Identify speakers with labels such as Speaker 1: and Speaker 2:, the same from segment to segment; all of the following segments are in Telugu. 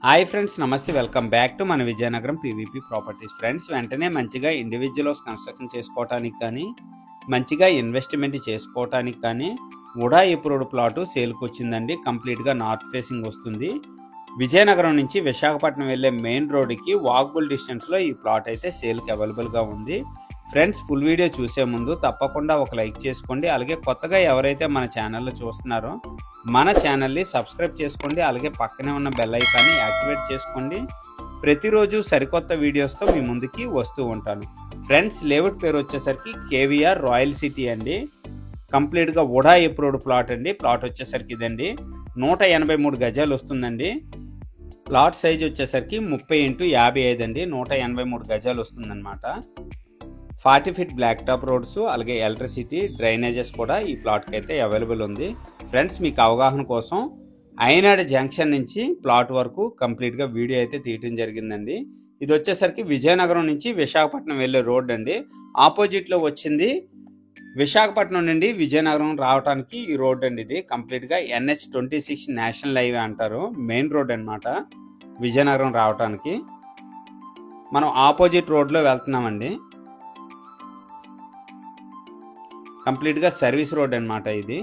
Speaker 1: హాయ్ ఫ్రెండ్స్, నమస్తే. వెల్కమ్ బ్యాక్ టు మన విజయనగరం పీవీపీ ప్రాపర్టీస్. ఫ్రెండ్స్, వెంటనే మంచిగా ఇండివిజువల్ హౌస్ కన్స్ట్రక్షన్ చేసుకోవటానికి కానీ, మంచిగా ఇన్వెస్ట్మెంట్ చేసుకోవటానికి కానీ ఉడా ఎప్రూవ్డ్ ప్లాటు సేల్కి వచ్చిందండి. కంప్లీట్గా నార్త్ ఫేసింగ్ వస్తుంది. విజయనగరం నుంచి విశాఖపట్నం వెళ్ళే మెయిన్ రోడ్డుకి వాకబుల్ డిస్టెన్స్లో ఈ ప్లాట్ అయితే సేల్కి అవైలబుల్గా ఉంది. ఫ్రెండ్స్, ఫుల్ వీడియో చూసే ముందు తప్పకుండా ఒక లైక్ చేసుకోండి. అలాగే కొత్తగా ఎవరైతే మన ఛానల్లో చూస్తున్నారో మన ఛానల్ని సబ్స్క్రైబ్ చేసుకోండి. అలాగే పక్కనే ఉన్న బెల్ ఐకాన్ని యాక్టివేట్ చేసుకోండి. ప్రతిరోజు సరికొత్త వీడియోస్తో మీ ముందుకి వస్తూ ఉంటాను. ఫ్రెండ్స్, లేఅవుట్ పేరు వచ్చేసరికి కేవీఆర్ రాయల్ సిటీ అండి. కంప్లీట్గా ఉడా ఎప్రూవ్డ్ ప్లాట్ అండి. ప్లాట్ వచ్చేసరికి ఇదండి 183 గజాలు వస్తుందండి. ప్లాట్ సైజ్ వచ్చేసరికి 30x55 అండి. 183 గజాలు వస్తుందన్నమాట. 40 ఫీట్ బ్లాక్ టాప్ రోడ్స్, అలాగే ఎలక్ట్రిసిటీ, డ్రైనేజెస్ కూడా ఈ ప్లాట్కి అయితే అవైలబుల్ ఉంది. ఫ్రెండ్స్, మీకు అవగాహన కోసం ఐనాడ్ జంక్షన్ నుంచి ప్లాట్ వరకు కంప్లీట్గా వీడియో అయితే తీయటం జరిగిందండి. ఇది వచ్చేసరికి విజయనగరం నుంచి విశాఖపట్నం వెళ్ళే రోడ్ అండి. ఆపోజిట్లో వచ్చింది విశాఖపట్నం నుండి విజయనగరం రావడానికి ఈ రోడ్ అండి. ఇది కంప్లీట్గా NH26 నేషనల్ హైవే అంటారు. మెయిన్ రోడ్ అనమాట. విజయనగరం రావడానికి మనం ఆపోజిట్ రోడ్లో వెళ్తున్నామండి. కంప్లీట్గా సర్వీస్ రోడ్ అనమాట ఇది.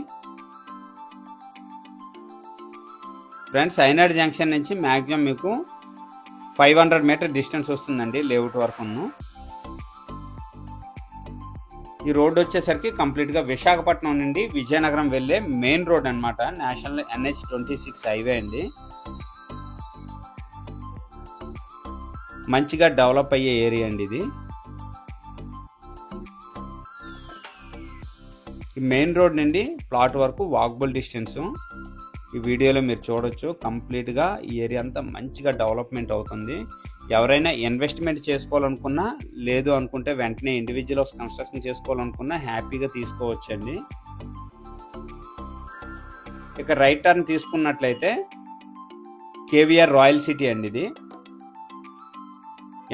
Speaker 1: ఫ్రెండ్స్, ఐనాడ్ జంక్షన్ నుంచి మ్యాక్సిమం మీకు 500 మీటర్ డిస్టెన్స్ వస్తుందండి లేఅవుట్ వరకు. ఈ రోడ్ వచ్చేసరికి కంప్లీట్గా విశాఖపట్నం నుండి విజయనగరం వెళ్ళే మెయిన్ రోడ్ అనమాట. నేషనల్ NH26 హైవే అండి. మంచిగా డెవలప్ అయ్యే ఏరియా అండి ఇది. ఈ మెయిన్ రోడ్ నుండి ప్లాట్ వరకు వాకబుల్ డిస్టెన్స్ ఈ వీడియోలో మీరు చూడొచ్చు. కంప్లీట్గా ఈ ఏరియా అంతా మంచిగా డెవలప్మెంట్ అవుతుంది. ఎవరైనా ఇన్వెస్ట్మెంట్ చేసుకోవాలనుకున్నా, లేదు అనుకుంటే వెంటనే ఇండివిజువల్ హౌస్ కన్స్ట్రక్షన్ చేసుకోవాలనుకున్నా హ్యాపీగా తీసుకోవచ్చండి. ఇక రైట్ టర్న్ తీసుకున్నట్లయితే కేవీఆర్ రాయల్ సిటీ అండి. ఇది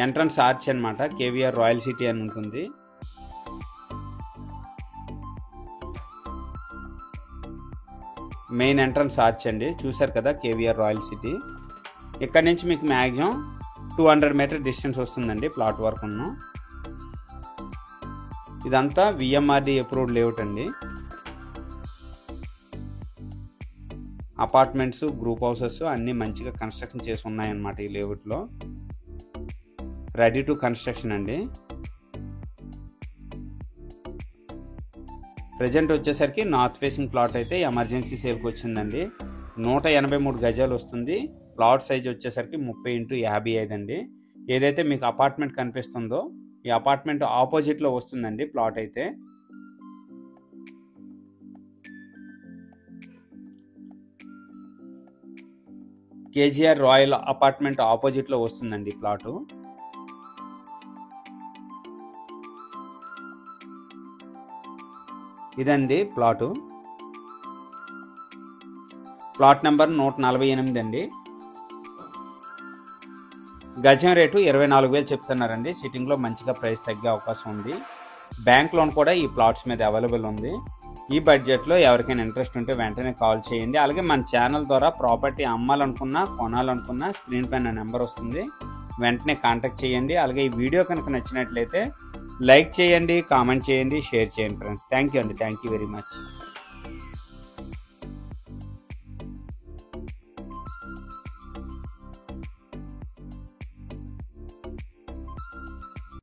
Speaker 1: ఎంట్రన్స్ ఆర్చ్ అనమాట. కేవీఆర్ రాయల్ సిటీ అని ఉంటుంది. మెయిన్ ఎంట్రన్స్ ఆర్చ్ అండి. చూసారు కదా, కేవీఆర్ రాయల్ సిటీ. ఇక్కడ నుంచి మీకు మ్యాక్సిమం 200 మీటర్ డిస్టెన్స్ వస్తుందండి ప్లాట్ వరకు. ఇదంతా VMRD అప్రూవ్డ్ లేఅవుట్ అండి. అపార్ట్మెంట్స్, గ్రూప్ హౌసెస్ అన్నీ మంచిగా కన్స్ట్రక్షన్ చేసి ఉన్నాయన్నమాట ఈ లేఅవుట్లో. రెడీ టు కన్స్ట్రక్షన్ అండి. ప్రజెంట్ వచ్చేసరికి నార్త్ ఫేసింగ్ ప్లాట్ అయితే ఎమర్జెన్సీ సేల్కి వచ్చిందండి. 183 గజాలు వస్తుంది. ప్లాట్ సైజ్ వచ్చేసరికి 30x55 అండి. ఏదైతే మీకు అపార్ట్మెంట్ కనిపిస్తుందో ఈ అపార్ట్మెంట్ ఆపోజిట్లో వస్తుందండి ప్లాట్ అయితే. కేజీఆర్ రాయల్ అపార్ట్మెంట్ ఆపోజిట్లో వస్తుందండి ప్లాటు. ఇదండి ప్లాటు. ప్లాట్ నెంబర్ 148 అండి. గజం రేటు 24,000 చెప్తున్నారండి. సిట్టింగ్లో మంచిగా ప్రైస్ తగ్గే అవకాశం ఉంది. బ్యాంక్ లోన్ కూడా ఈ ప్లాట్స్ మీద అవైలబుల్ ఉంది. ఈ బడ్జెట్లో ఎవరికైనా ఇంట్రెస్ట్ ఉంటే వెంటనే కాల్ చేయండి. అలాగే మన ఛానల్ ద్వారా ప్రాపర్టీ అమ్మాలనుకున్నా, కొనాలనుకున్నా స్క్రీన్ పైన నెంబర్ వస్తుంది. వెంటనే కాంటాక్ట్ చేయండి. అలాగే ఈ వీడియో కనుక నచ్చినట్లయితే లైక్ చేయండి, కామెంట్ చేయండి, షేర్ చేయండి. ఫ్రెండ్స్, థ్యాంక్ యూ అండి. Thank you very much.